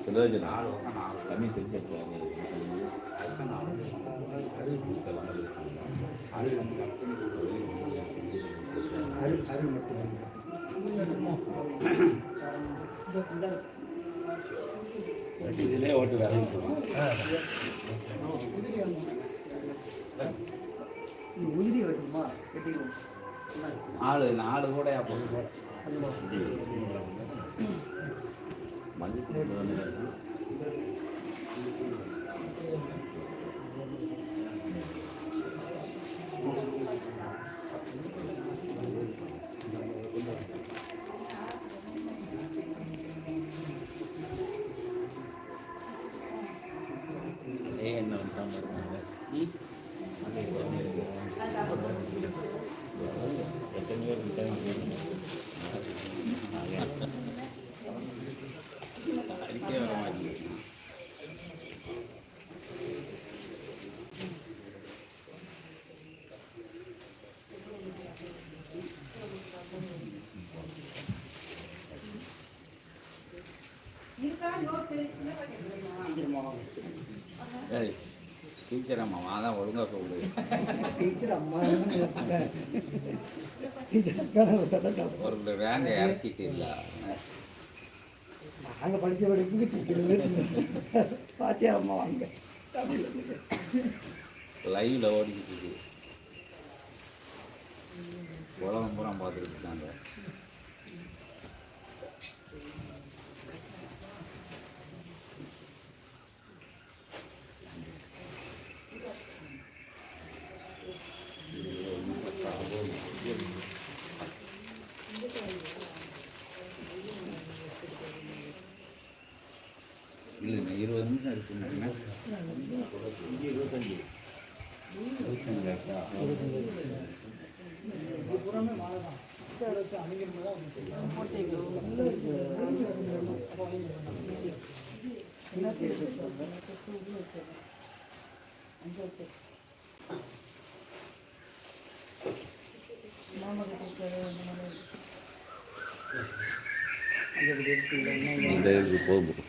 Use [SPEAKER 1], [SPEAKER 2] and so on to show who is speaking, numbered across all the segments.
[SPEAKER 1] சுலோஜனா தண்ணி தெரிஞ்சிருக்காங்க இதிலே ஓட்டு வேலை
[SPEAKER 2] உதிரி வைக்குமா
[SPEAKER 1] நாலு கூட மஞ்சள் என்ன எத்தனையோ அடிக்கே வர மாட்டேங்குது. டீச்சர் அம்மா தான் ஒழுங்காக சொல்லு.
[SPEAKER 2] டீச்சர் அம்மா
[SPEAKER 1] ஒரு ரேங்கை இறக்கிட்டு இல்லை
[SPEAKER 2] நாங்கள் படித்த படிப்புக்கு டீச்சர் பாத்தியா அம்மா வாங்க
[SPEAKER 1] லைவ்ல ஓடிக்கிட்டு இருக்கு. உலகம் பூரா பார்த்துக்கிட்டு இருக்காங்க. இல்லைண்ணா 20 நிமிஷம் இருக்குண்ணா. 25 போதும்.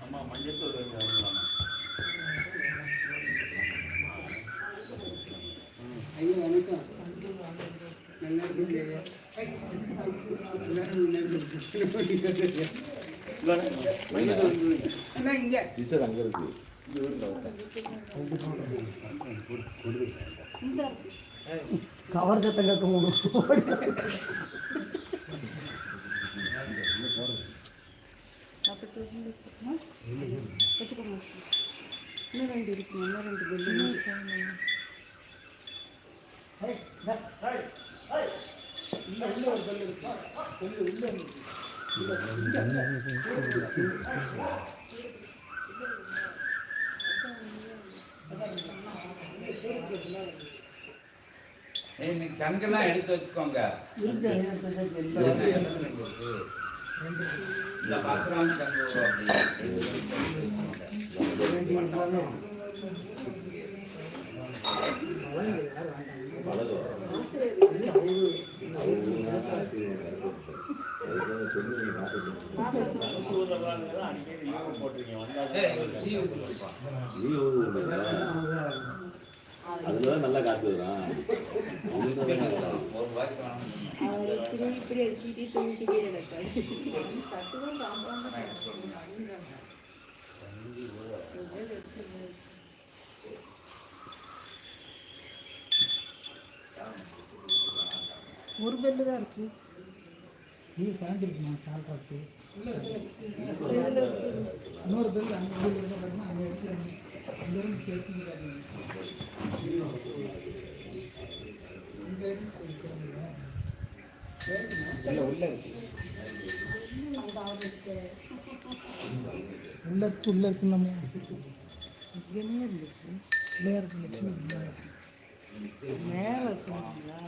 [SPEAKER 1] அம்மா மஞ்சள் ஐயோ வணக்கம். சிஸ்டர் அங்கே இருக்கு.
[SPEAKER 2] கவர் சத்தங்க இன்னும் 2 இருக்கு. இன்னும் 2 பெல்லு
[SPEAKER 3] இன்னைக்கு சங்கெல்லாம் எடுத்து வச்சுக்கோங்க. இந்த பத்திரம் சங்கு
[SPEAKER 1] அதுதான் நல்லா காத்து வரும்.
[SPEAKER 4] இப்படி அடிச்சுட்டு தூங்கிட்டே நடக்காது. ஒரு பெல்லு தான் இருக்கு.
[SPEAKER 2] நீ சாண்டிருக்குமா சால்ட்ராக்கு இன்னொரு பெல் அங்கே பார்த்தீங்கன்னா அங்கே எடுத்துறாங்க. அங்கேருந்து சேர்த்துக்கிறாங்க. இங்கே உள்ள இருக்கு நம்ம
[SPEAKER 4] இங்கேயே இருந்துச்சு.
[SPEAKER 2] பிள்ளையா இருக்கு.
[SPEAKER 4] மேலே வச்சுருந்தீங்களா?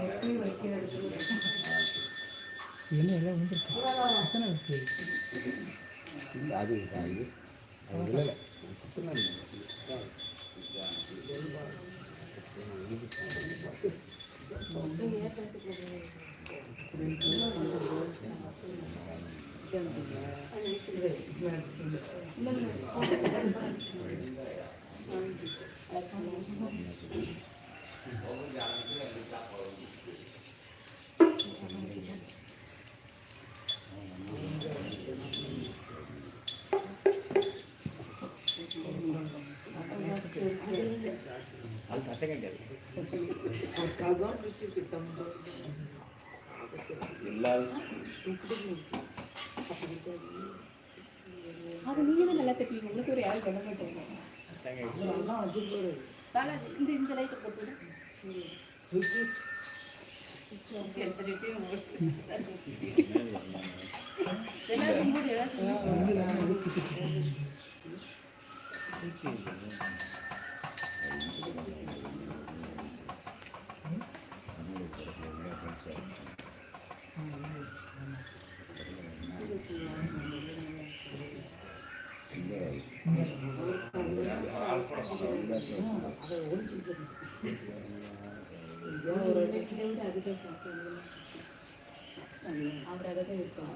[SPEAKER 4] எப்படி வைக்கிறது?
[SPEAKER 2] என்ன எல்லாம் வந்துருக்கு. எத்தனை இருக்கு?
[SPEAKER 1] அது இல்லை அது சட்டை கிடையாது.
[SPEAKER 4] அது நீங்க தான் நல்லா தைப்பீங்க. உங்களுக்கு ஒரு யாரும் பண்ண மாட்டேங்க. இந்த லைட்டை போட்டு அவர் அதை தான் இருக்காங்க.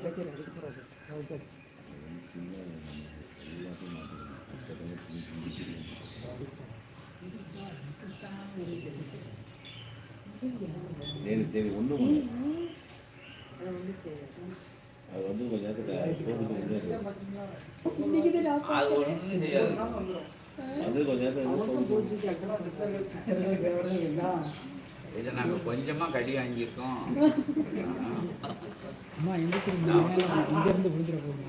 [SPEAKER 1] சரி ஒன்றும் அது வந்து கொஞ்சம் நேரத்துக்கு
[SPEAKER 3] அது ஒன்றும் செய்யாது.
[SPEAKER 1] அது கொஞ்சம் நேரத்துக்கு
[SPEAKER 3] இதை நாங்கள் கொஞ்சமாக கடி வாங்கியிருக்கோம்.
[SPEAKER 2] அம்மா எந்திரிக்கிறீங்க. இங்கேருந்து விழுந்துட போகுது.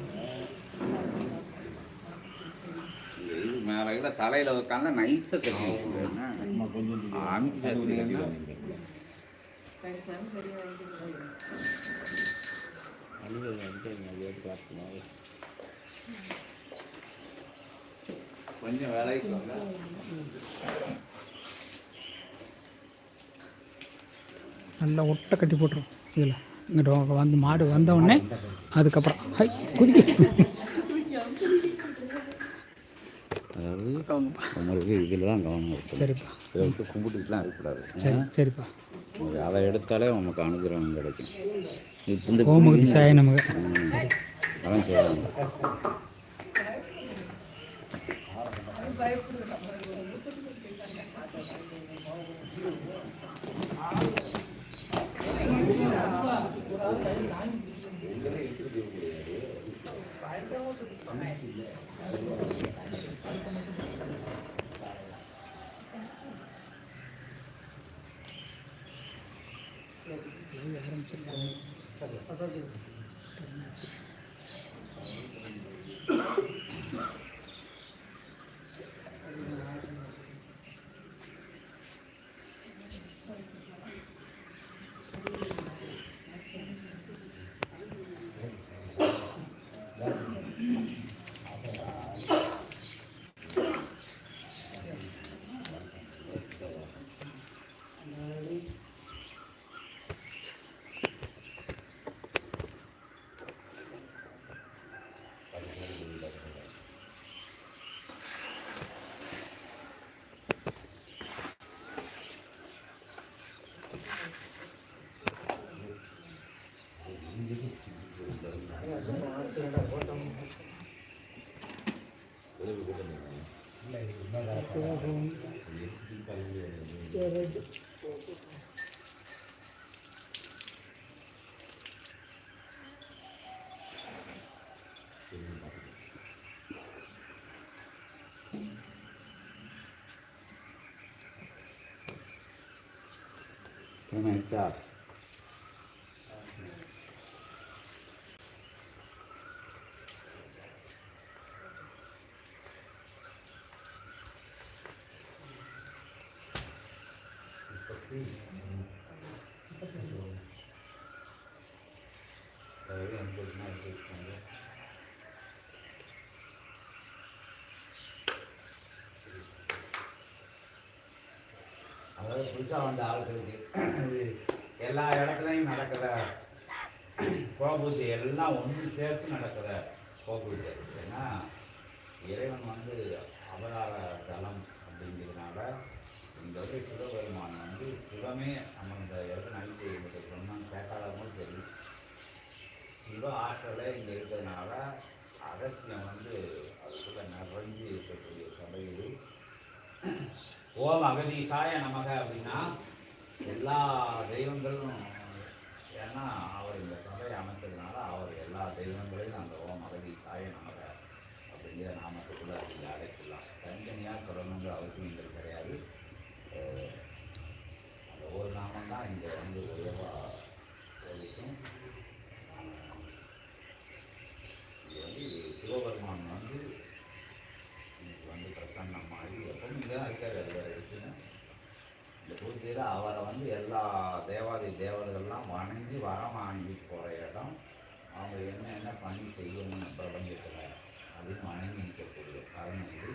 [SPEAKER 3] இது மேலே கூட தலையில் உட்காந்து நைஸாக கட்டி கொஞ்சம் வேலைக்கு
[SPEAKER 2] நல்லா ஒட்டை கட்டி போட்டுரும். இதில் இங்கிட்ட வந்து மாடு வந்தவுடனே அதுக்கப்புறம் ஹை குதிக்க.
[SPEAKER 1] அதாவது நம்மளுக்கு இதில் தான் கவனம் இருக்கும்.
[SPEAKER 2] சரிப்பா.
[SPEAKER 1] இதை விட்டு கும்பிட்டுலாம் இருக்கக்கூடாது.
[SPEAKER 2] சரி சரிப்பா.
[SPEAKER 1] அதை எடுத்தாலே நமக்கு அனுகிரகம் கிடைக்கும். இப்போ இந்த
[SPEAKER 2] கோமுகதி சாய நமக்கு
[SPEAKER 1] அதான் சொல்லுவாங்க. Start. அதாவது புதுசாக வந்த ஆட்களுக்கு எல்லா இடத்துலையும் நடக்கிற கோபூஜை எல்லாம் ஒன்று சேர்த்து நடக்கிற கோபூஜை. ஏன்னா இறைவன் வந்து அவதார தலம் அப்படிங்கிறதுனால இந்த சிவபெருமான் வந்து சிவமே நம்ம இந்த இடத்துல நைட்டு எங்களுக்கு சொன்னால் கேட்டாலும் சரி, சிவ ஆற்றலை இங்கே இருக்கிறதுனால அகத்தியம் வந்து அதுக்குள்ள நிறைஞ்சு இருக்கக்கூடிய சபையில் ஓம் அகதீசாய நமக அப்படின்னா எல்லா தெய்வங்களும், ஏன்னா அவர் இந்த சபையை அமைச்சதுனால அவர் எல்லா தெய்வங்களையும் அந்த ஓம் அகதீசாய நமக அப்படிங்கிற நாமத்துக்குள்ள அதில் அழைக்கலாம். தனித்தனியாக சொல்லணுங்கிற அவசியம் எங்களுக்கு கிடையாது. அந்த ஒரு நாமம் தான் இங்கே வந்து உயர்வாக இருக்கும். இது வந்து சிவபெருமான் வந்து வந்து பிரசன்னமாகி எப்பவும் இங்கே தான் இருக்காரு. அதில் இருக்குன்னு இந்த பூஜையில் அவரை வந்து எல்லா தேவாதி தேவர்கள்லாம் வணங்கி வரம் வாங்கி போகிற இடம். அவங்க என்ன பணி செய்யணும் பிரபஞ்சத்தில் அப்படின்னு வணங்கி நிற்கக்கூடிய காரணம் இது.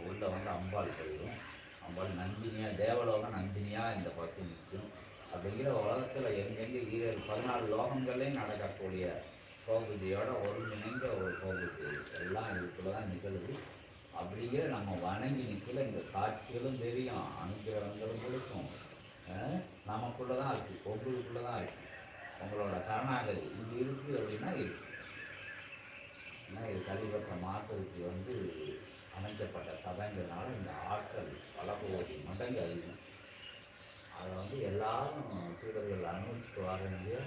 [SPEAKER 1] உள்ளே வந்து அம்பாள் போயிடும். அம்பாள் நந்தினியாக, தேவலோகம் நந்தினியாக இந்த பக்கம் நிற்கும். அப்படிங்கிற உலகத்தில் எங்கெங்கே 14 லோகங்கள்லேயும் நடக்கக்கூடிய கோபூஜையோட ஒருங்கிணைந்த ஒரு கோபூஜை எல்லாம் இதுக்குள்ள தான் நிகழ்வு. அப்படியே நம்ம வணங்கி நிற்கல இந்த காட்சிகளும் தெரியும், அனுகிரகங்களும் கொடுக்கும். நமக்குள்ளே தான் இருக்குது, உங்களுக்குள்ளே தான் இருக்குது. உங்களோட சரணாகதி இங்கே இருக்குது அப்படின்னா இருக்குது. ஏன்னா இது கலிபட்ட மாற்றத்துக்கு வந்து அமைக்கப்பட்ட சதங்கிறதுனால இந்த ஆற்றல் பல கோடி மடங்கு அதிகம். அதை வந்து எல்லாரும் சீடர்கள் அனுபவிச்சுட்டு வாரீங்க,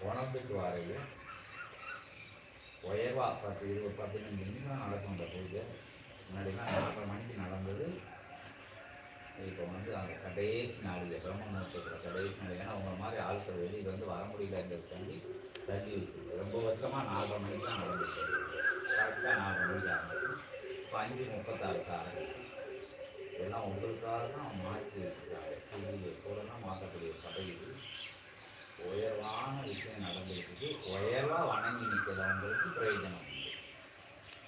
[SPEAKER 1] உணர்ந்துட்டு வாரீங்க. உயர்வா 10, 20, 15 நிமிஷம் நடக்கும் இந்த பூஜை. முன்னாடிலாம் 4:30 மணிக்கு நடந்தது. இப்போ வந்து அந்த கடைசி நாளில் பிரம்ம முகூர்த்தத்தில் கடைசி நாள். ஏன்னா உங்களை மாதிரி ஆட்கள் வெளியில் வந்து வர முடியலங்கிறது தள்ளி வச்சுருக்கு. ரொம்ப வருஷமாக 4:30 மணிக்கு தான் நடந்துச்சு. கரெக்டாக 4:30 மணிக்கு ஆரம்பிச்சு இப்போ 5:36 ஆகுது. இதெல்லாம் உங்களுக்காக தான் மாற்றி வச்சுருக்காங்க. இது கூட மாற்றக்கூடிய சபை இது. உயர்வான விஷயம் நடந்துருக்கு. உயர்வாக வணங்கி நிற்கிறவங்களுக்கு பிரயோஜனம் உண்டு.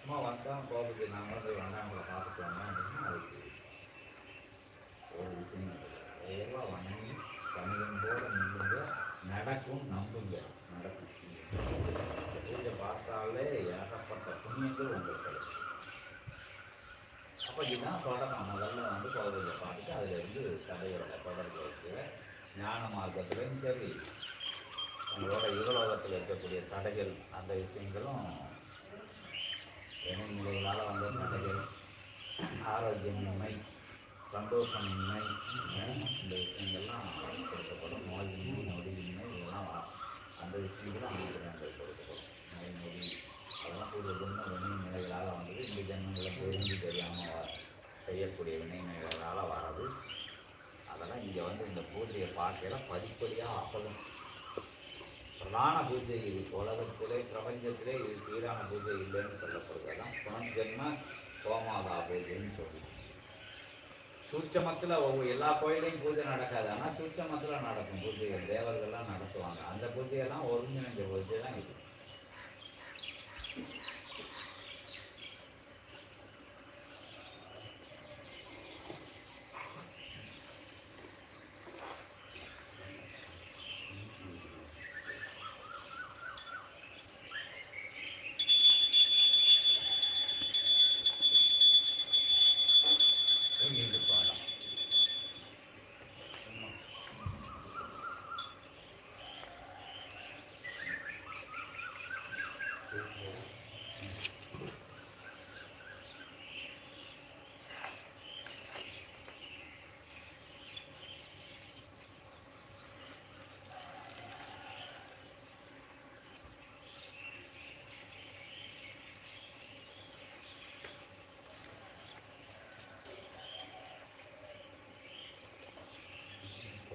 [SPEAKER 1] சும்மா வந்தால் கோபத்தை நாங்கள் போய் வந்தாங்களை பார்த்துட்டு வந்தோம் அப்படின்னா அதுக்கு ஒரு விஷயம் உயர்வாக வணங்கி பணிவன்போடு நில்லுங்க. நடக்கும், நம்புங்க, நடக்கும். பூஜை பார்த்தாலே ஏகப்பட்ட புண்ணியங்கள் உங்களுக்கு கிடைக்கும். அப்போ இதுதான் தொடக்கம். முதல்ல வந்து கோபத்தை பார்த்துட்டு அதிலிருந்து கதையோட தொடர்பு வைக்கிற ஞான மார்க்கத்துலையும் சரி, உங்களோட யுகலோகத்தில் இருக்கக்கூடிய தடைகள் அந்த விஷயங்களும் இணைநிலைகளால் வந்த தடைகள், ஆரோக்கியமின்மை, சந்தோஷமின்மை, இந்த விஷயங்கள்லாம் கொடுக்கப்படும். நோயின்மை, நொடியின்மை, இதெல்லாம் அந்த விஷயங்களும் அமைக்கிறாங்க கொடுக்கப்படும். நோய் நொடி அதெல்லாம் கூடிய குணம் வினை நிலைகளால் வந்தது. இந்த ஜென்மங்களை தெரிஞ்சு தெரியாமல் செய்யக்கூடிய வினை நிலைகளால் வர்றது. அதெல்லாம் இங்கே வந்து இந்த பூஜையை பார்க்கலாம் படிப்படியாக ஆகணும். பிரதான பூஜை இது. உலகத்திலே பிரபஞ்சத்திலே இது சீரான பூஜை இல்லைன்னு சொல்லப்படுறதுதான் புனர்ஜென்ம கோமாதா பூஜைன்னு சொல்லி. சூட்சமத்தில் எல்லா கோயிலையும் பூஜை நடக்காது. ஆனால் சூட்சமத்தில் நடக்கும் பூஜைகள். தேவர்கள்லாம் நடத்துவாங்க. அந்த பூஜையெல்லாம் ஒருங்கிணைந்த பூஜை தான் இது.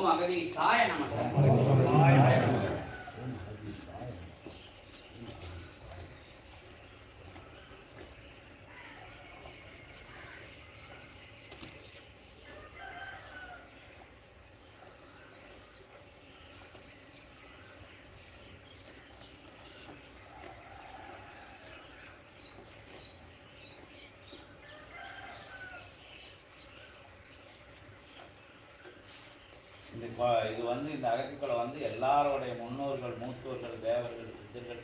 [SPEAKER 3] ஓம் அகதி சாய நமக. இது வந்து இந்த அகத்திக்குள்ள வந்து எல்லாரோடைய முன்னோர்கள், மூத்தோர்கள், தேவர்கள், சித்தர்கள்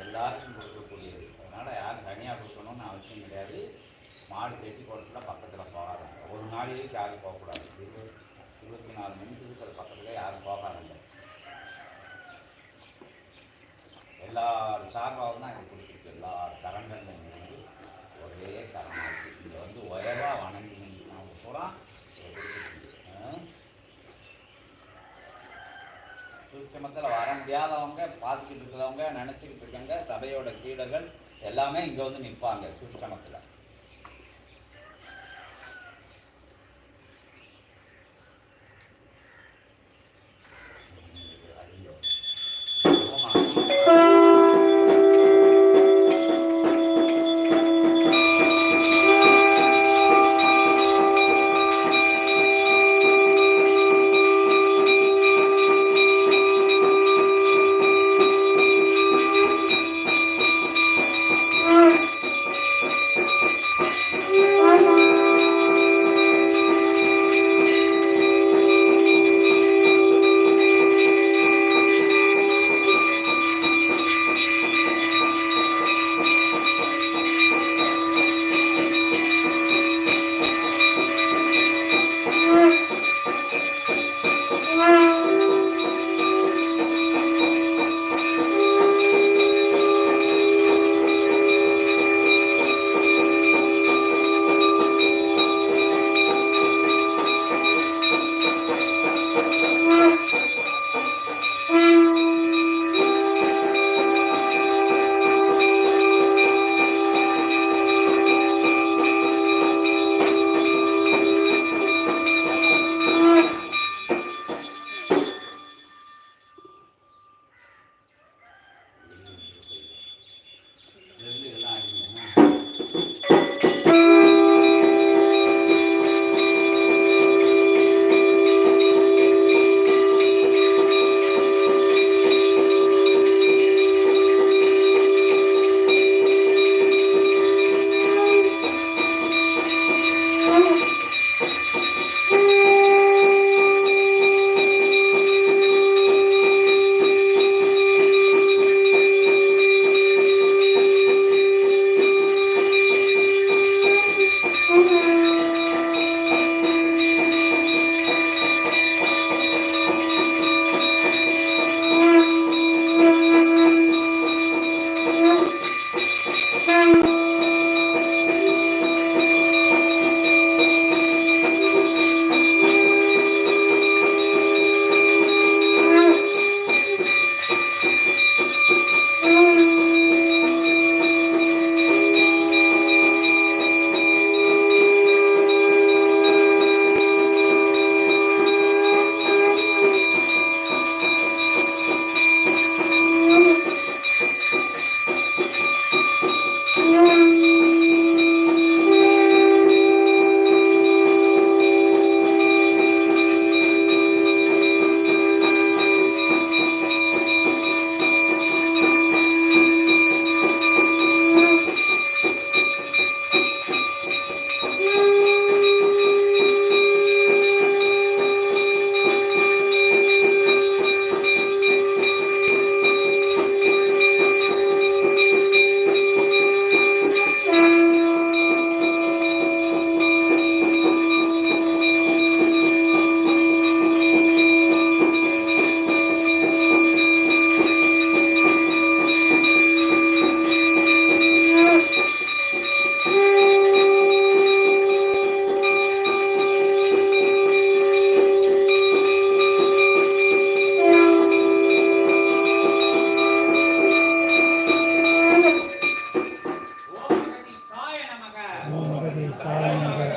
[SPEAKER 3] எல்லாருக்கும் கொடுக்கக்கூடியது. அதனால் யாரும் தனியாக கொடுக்கணும்னு அவசியம் கிடையாது. மாடு தேய்ச்சி போட்டுல பக்கத்தில் போகாதாங்க. ஒரு நாளைக்கு யாரும் போகக்கூடாது. 24 நிமிஷத்துக்கு அது பக்கத்தில் யாரும் போகாதுங்க. எல்லாரும் சார்பாகவும் தான் இது கொடுத்துருக்கு. எல்லா கரங்கள்லையும் வந்து ஒரே கரமாக இருக்குது. இதை வந்து உயவாக வணங்கி அவங்க பூரா சூட்சமத்தில் வர முடியாதவங்க, பார்த்துக்கிட்டு இருக்கிறவங்க, நினச்சிக்கிட்டு இருக்காங்க, சபையோட சீடர்கள் எல்லாமே இங்கே வந்து நிற்பாங்க சூட்சமத்தில்.
[SPEAKER 2] ஓம் மகதீசாய நமக.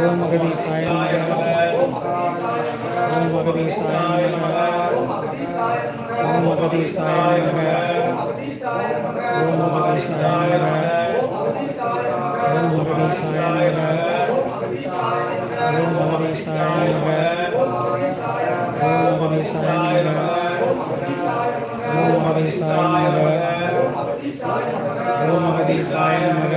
[SPEAKER 2] ஓம் அகதீசாய நமக ஓம் அகதீசாய நமக ஓம் அகதீசாய நமக ஓம் அகதீசாய நமக ஓம் அகதீசாய நமக ஓம் அகதீசாய நமக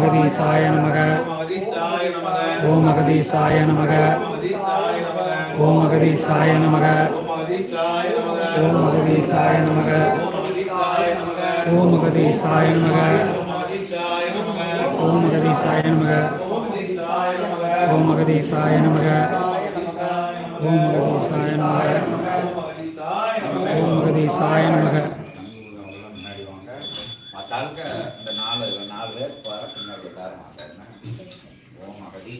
[SPEAKER 2] ஓம் அகதீசாய நமக ஓம் அகதீசாய நமக ஓம் அகதீசாய நமக ஓம் அகதீசாய நமக ஓம் அகதீசாய நமக ஓம் அகதீசாய நமக ஓம் அகதீசாய நமக ஓம் அகதீசாய நமக ஓம் அகதீசாய நமக ஓம் அகதீசாய நமக ஓம் அகதீசாய நமக
[SPEAKER 3] முன்னாடி வாங்க மத்தாளுக்க இந்த நாலு பேர் வர பின்னாடி எல்லாரும் வாங்க ஓம் அகதி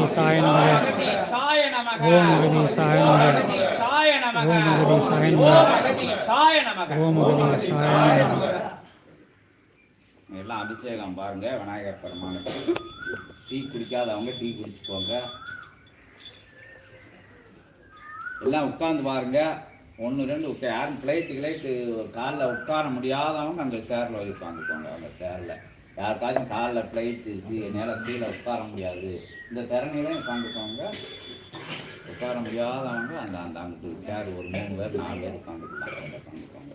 [SPEAKER 2] அகதீசாய நமக
[SPEAKER 3] அகதீசாய நமக
[SPEAKER 2] ஓம் அகதீசாய நமக
[SPEAKER 3] அகதீசாய நமக
[SPEAKER 2] ஓம் அகதீசாய நமக
[SPEAKER 3] அகதீசாய நமக
[SPEAKER 2] ஓம் அகதீசாய நமக.
[SPEAKER 3] எல்லாம் அபிஷேகம் பாருங்க விநாயகர் பெருமானுக்கு. டீ குடிக்காதவங்க டீ குடிச்சுக்கோங்க. எல்லாம் உட்காந்து பாருங்க. 1 2 யாரும் ஃப்ளைட்டு காலில் உட்கார முடியாதவங்க அங்கே சேரில் போய் உட்காந்துக்கோங்க. அந்த சேரில் யாருக்காச்சும் காலில் ஃப்ளைட்டு நேரம் கீழே உட்கார முடியாது, இந்த திறனையிலே உட்காந்துக்கோங்க. உட்கார முடியாதவங்க அந்த அந்த அங்கிட்டு சேர் ஒரு 3 பேர் 4 பேர் உட்காந்துக்கலாம். உட்காந்துக்கோங்க.